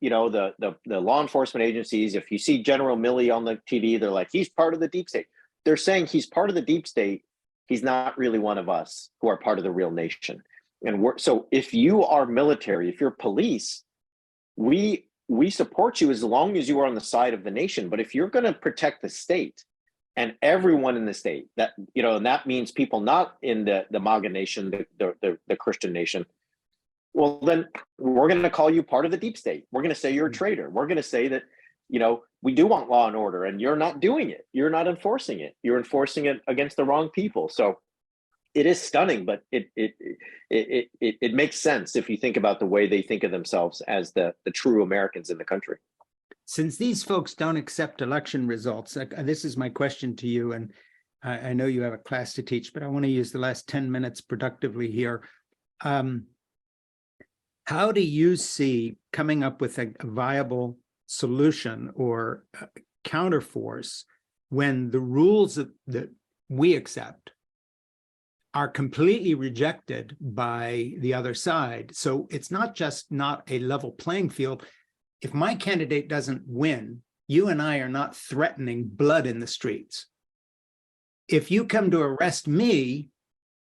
law enforcement agencies, if you see General Milley on the TV, they're like, he's part of the deep state. They're saying he's part of the deep state. He's not really one of us who are part of the real nation. And so if you are military, if you're police, we support you as long as you are on the side of the nation. But if you're going to protect the state and everyone in the state, that and that means people not in the MAGA nation, the Christian nation, well, then we're going to call you part of the deep state. We're going to say you're a traitor. We're going to say that we do want law and order, and you're not doing it. You're not enforcing it. You're enforcing it against the wrong people. So it is stunning, but it makes sense if you think about the way they think of themselves as the true Americans in the country. Since these folks don't accept election results, this is my question to you, and I know you have a class to teach, but I want to use the last 10 minutes productively here. How do you see coming up with a viable solution or counterforce when the rules that we accept are completely rejected by the other side? So it's not just not a level playing field. If my candidate doesn't win, you and I are not threatening blood in the streets. If you come to arrest me,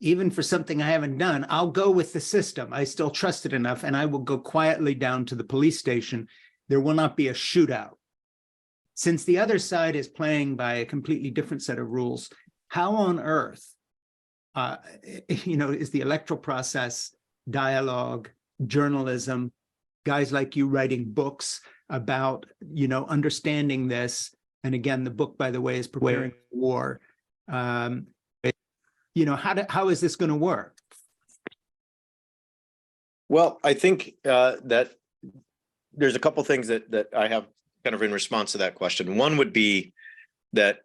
even for something I haven't done, I'll go with the system. I still trust it enough, and I will go quietly down to the police station. There will not be a shootout. Since the other side is playing by a completely different set of rules, how on earth is the electoral process, dialogue, journalism, guys like you writing books about, understanding this. And again, the book, by the way, is Preparing for War. How is this going to work? Well, I think that there's a couple things that I have kind of in response to that question. One would be that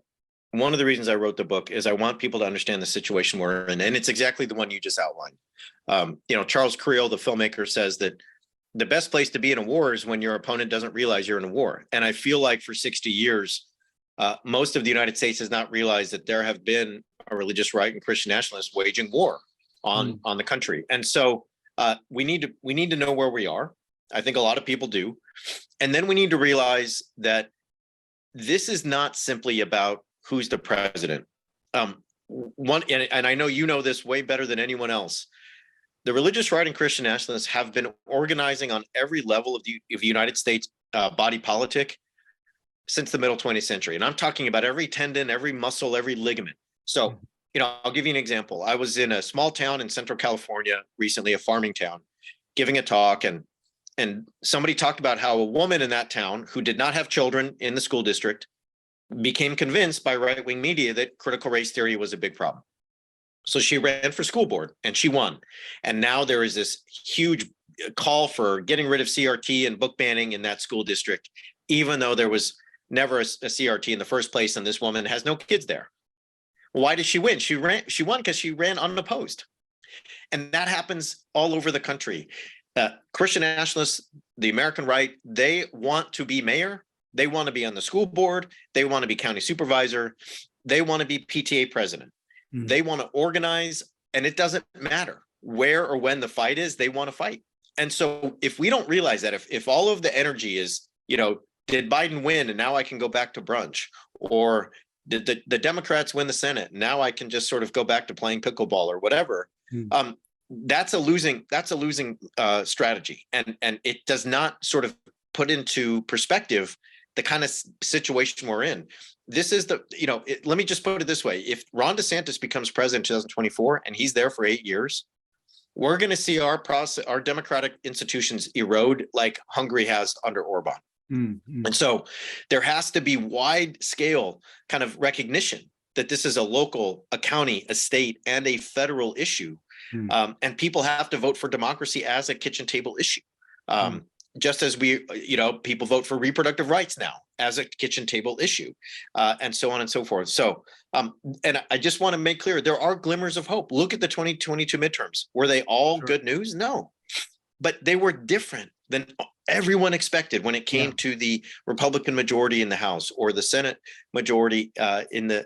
one of the reasons I wrote the book is I want people to understand the situation we're in, and it's exactly the one you just outlined. Charles Creel, the filmmaker, says that the best place to be in a war is when your opponent doesn't realize you're in a war. And I feel like for 60 years, most of the United States has not realized that there have been a religious right and Christian nationalists waging war on the country. And so we need to know where we are. I think a lot of people do. And then we need to realize that this is not simply about who's the president. And I know you know this way better than anyone else. The religious right and Christian nationalists have been organizing on every level of the United States body politic since the middle 20th century. And I'm talking about every tendon, every muscle, every ligament. So, I'll give you an example. I was in a small town in Central California recently, a farming town, giving a talk, and somebody talked about how a woman in that town who did not have children in the school district became convinced by right-wing media that critical race theory was a big problem. So she ran for school board and she won. And now there is this huge call for getting rid of CRT and book banning in that school district, even though there was never a CRT in the first place, and this woman has no kids there. Why did she win? She won because she ran unopposed. And that happens all over the country. Christian nationalists, the American right, they want to be mayor. They want to be on the school board. They want to be county supervisor. They want to be PTA president. They want to organize, and it doesn't matter where or when the fight is, they want to fight. And so if we don't realize that, if all of the energy is, did Biden win and now I can go back to brunch, or did the Democrats win the Senate, now I can just sort of go back to playing pickleball or whatever, that's a losing strategy. And it does not sort of put into perspective the kind of situation we're in. This is let me just put it this way. If Ron DeSantis becomes president in 2024 and he's there for 8 years, we're going to see our democratic institutions erode like Hungary has under Orban. And so there has to be wide scale kind of recognition that this is a local, a county, a state, and a federal issue. And people have to vote for democracy as a kitchen table issue. Just as people vote for reproductive rights now as a kitchen table issue, and so on and so forth. So, and I just want to make clear, there are glimmers of hope. Look at the 2022 midterms. Were they all good news? No, but they were different than everyone expected when it came to the Republican majority in the House, or the Senate majority in the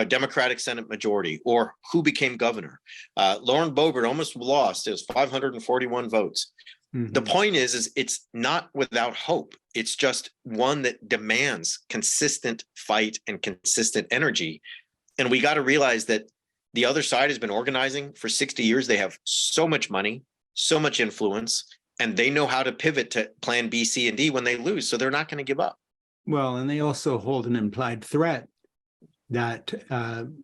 Democratic Senate majority, or who became governor. Lauren Boebert almost lost. It was 541 votes. The point is it's not without hope. It's just one that demands consistent fight and consistent energy. And we got to realize that the other side has been organizing for 60 years. They have so much money, so much influence, and they know how to pivot to plan B, C, and D when they lose. So they're not going to give up. Well, and they also hold an implied threat that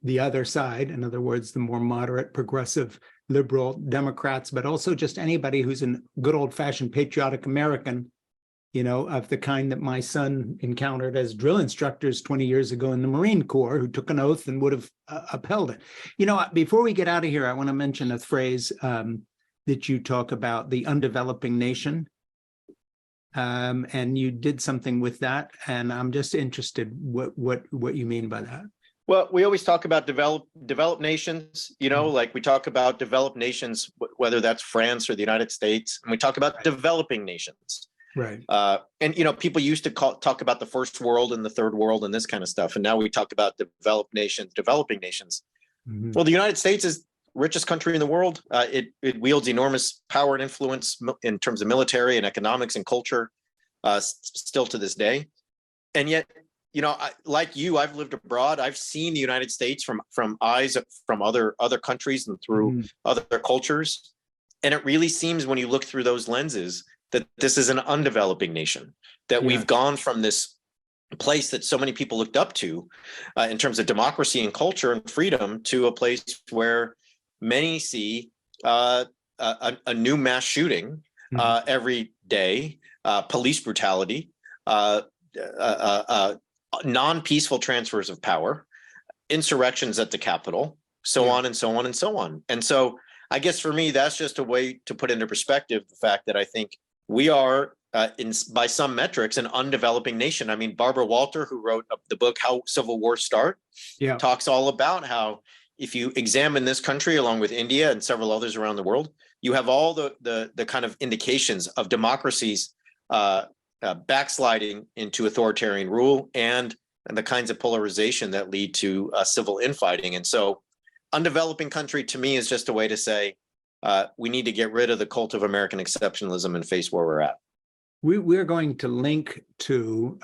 the other side, in other words, the more moderate, progressive, liberal Democrats, but also just anybody who's a good old-fashioned patriotic American, of the kind that my son encountered as drill instructors 20 years ago in the Marine Corps, who took an oath and would have upheld it. Before we get out of here, I want to mention a phrase that you talk about, the undeveloping nation. And you did something with that, and I'm just interested what you mean by that. Well, we always talk about developed nations, like we talk about developed nations, whether that's France or the United States, and we talk about developing nations. Right. And, people used to talk about the first world and the third world and this kind of stuff. And now we talk about developing nations. Well, the United States is the richest country in the world. It wields enormous power and influence in terms of military and economics and culture, still to this day. And yet, like you, I've lived abroad. I've seen the United States from eyes from other countries and through other cultures. And it really seems, when you look through those lenses, that this is an undeveloping nation, that we've gone from this place that so many people looked up to in terms of democracy and culture and freedom, to a place where many see a new mass shooting every day, police brutality, non-peaceful transfers of power, insurrections at the Capitol, so on and so on and so on. And so I guess for me, that's just a way to put into perspective the fact that I think we are, by some metrics, an undeveloping nation. I mean, Barbara Walter, who wrote the book How Civil Wars Start, talks all about how, if you examine this country along with India and several others around the world, you have all the kind of indications of democracies backsliding into authoritarian rule and the kinds of polarization that lead to civil infighting. And so undeveloping country to me is just a way to say we need to get rid of the cult of American exceptionalism and face where we're at. We're going to link to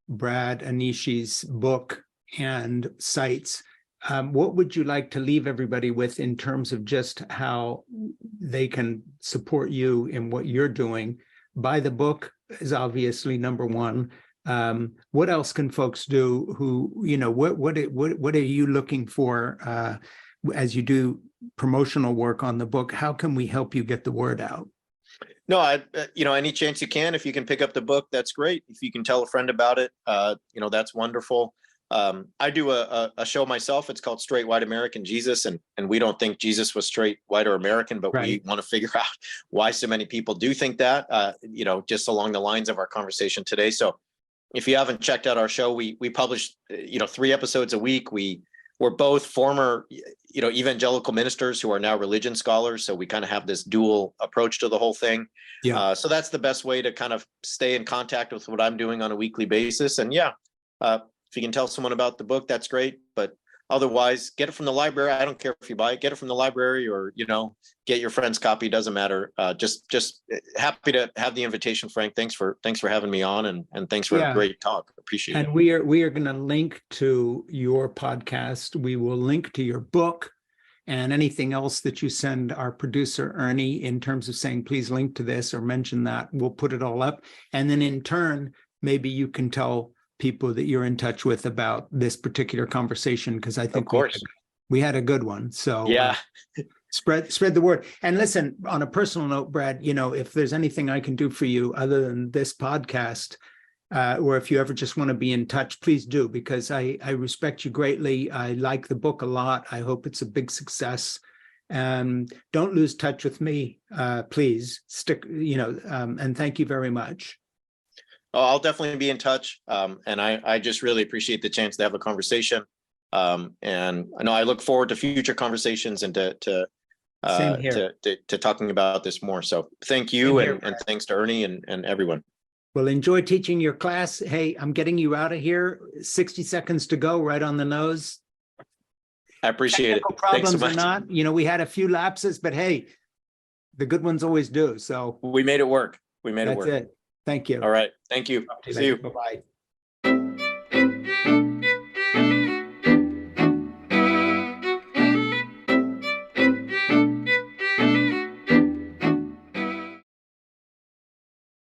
Brad Onishi's book and sites. What would you like to leave everybody with in terms of just how they can support you in what you're doing? Buy the book is obviously number one. What else can folks do? Who, what are you looking for as you do promotional work on the book? How can we help you get the word out? No, any chance you can. If you can pick up the book, that's great. If you can tell a friend about it, that's wonderful. I do a show myself. It's called Straight White American Jesus, and we don't think Jesus was straight, white, or American, but we want to figure out why so many people do think that. Just along the lines of our conversation today. So, if you haven't checked out our show, we publish 3 episodes a week. We're both former evangelical ministers who are now religion scholars, so we kind of have this dual approach to the whole thing. So that's the best way to kind of stay in contact with what I'm doing on a weekly basis. And if you can tell someone about the book, that's great. But otherwise, get it from the library. I don't care if you buy it. Get it from the library, or get your friend's copy. Doesn't matter. Just happy to have the invitation, Frank. Thanks for having me on, and thanks for a great talk. Appreciate it. And we are going to link to your podcast. We will link to your book and anything else that you send our producer Ernie in terms of saying, please link to this or mention that. We'll put it all up, and then in turn, maybe you can tell people that you're in touch with about this particular conversation, because I think we had a good one. So spread the word. And listen, on a personal note, Brad, if there's anything I can do for you other than this podcast, or if you ever just want to be in touch, please do, because I respect you greatly. I like the book a lot. I hope it's a big success. Don't lose touch with me, please. Stick, and thank you very much. I'll definitely be in touch. And I just really appreciate the chance to have a conversation. And I know I look forward to future conversations and to talking about this more. So thank you. And thanks to Ernie and everyone. Well, enjoy teaching your class. Hey, I'm getting you out of here. 60 seconds to go, right on the nose. I appreciate it. Problems so or not, we had a few lapses, but hey, the good ones always do. So we made it work. That's it. Thank you. All right. Thank you. See you. Bye-bye.